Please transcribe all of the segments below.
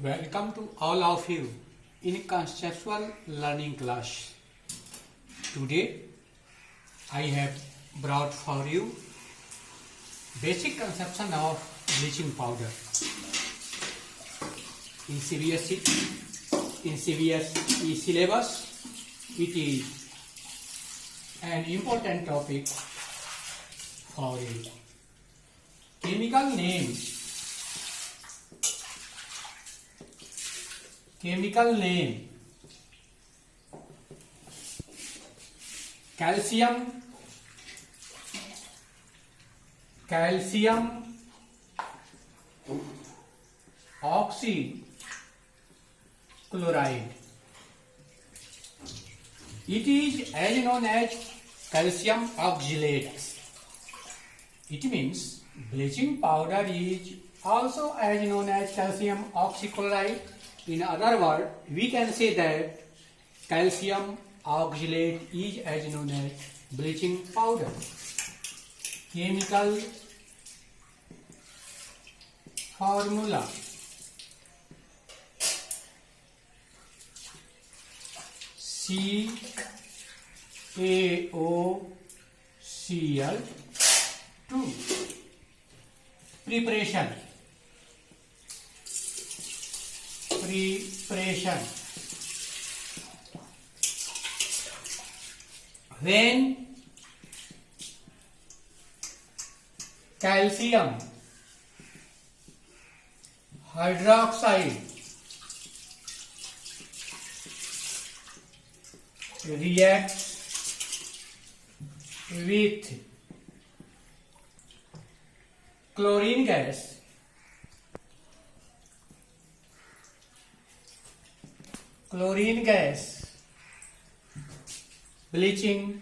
Welcome to all of you in conceptual learning class. Today I have brought for you basic conception of bleaching powder. In CBSE syllabus, it is an important topic for you. Chemical name calcium oxychloride. It is as known as calcium oxalate. It means bleaching powder is also as known as calcium oxychloride. In other words, we can say that calcium oxalate is as known as bleaching powder. Chemical formula. CaOCl2. Preparation. When calcium hydroxide reacts with chlorine gas, bleaching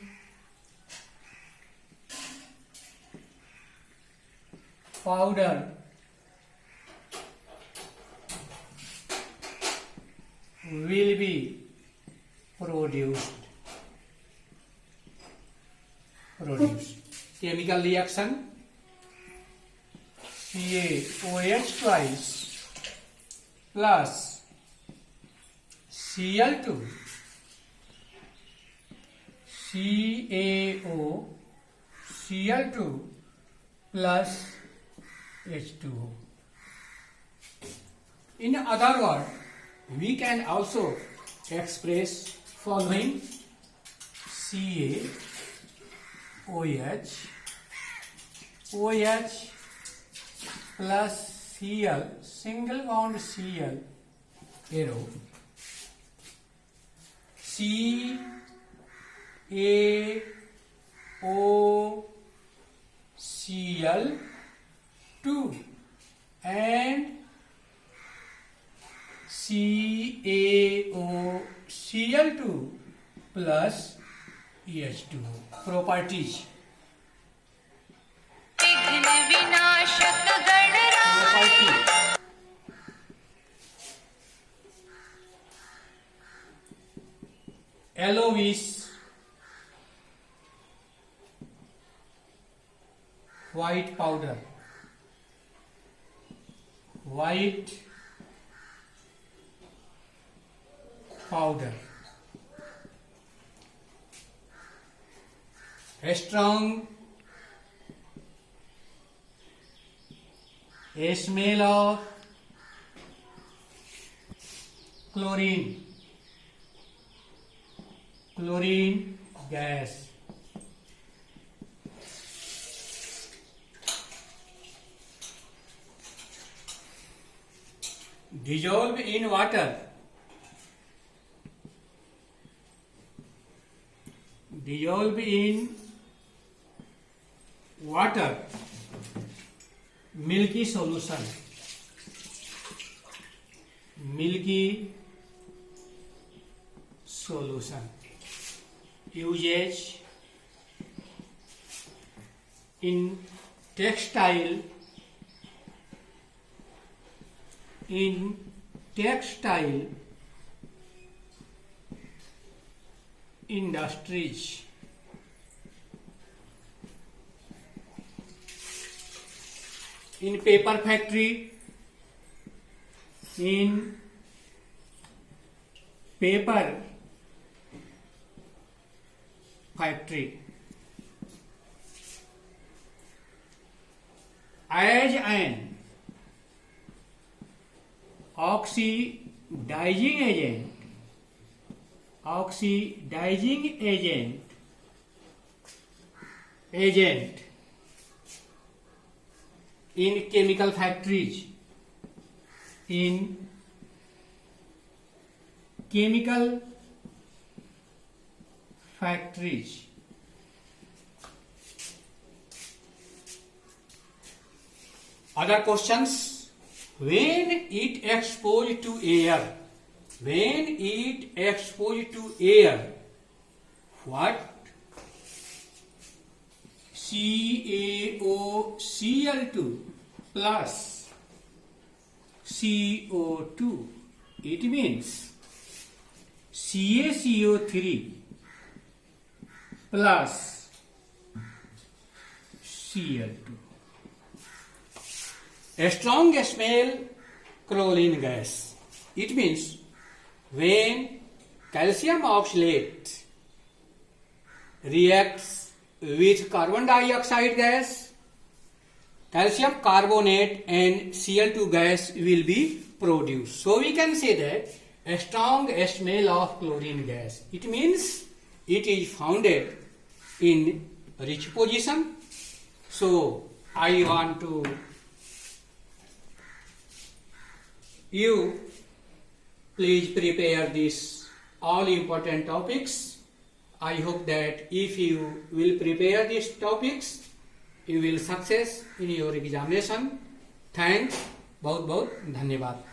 powder will be produced. Chemical reaction: CaOH twice plus Cl2, CaOCl2 plus H2O. In other words, we can also express following: CaOH plus Cl, single bond Cl arrow, CaOCl2 and CaOCl2 plus H2O. Properties. Yellowish white powder, a strong smell of chlorine gas, dissolve in water, milky solution, usage in textile industries. In paper factory, in paper factory as an oxidizing agent in chemical factories, Other questions: when it exposed to air, what CaOCl2 plus CO2, it means CaCO3 plus Cl2. A strong smell chlorine gas. It means when calcium oxalate reacts with carbon dioxide gas, calcium carbonate and Cl2 gas will be produced. So we can say that a strong smell of chlorine gas. It means it is founded in rich position. So I want to you please prepare these all important topics. I hope that if you will prepare these topics, you will success in your examination. Thanks. बहुत बहुत धन्यवाद.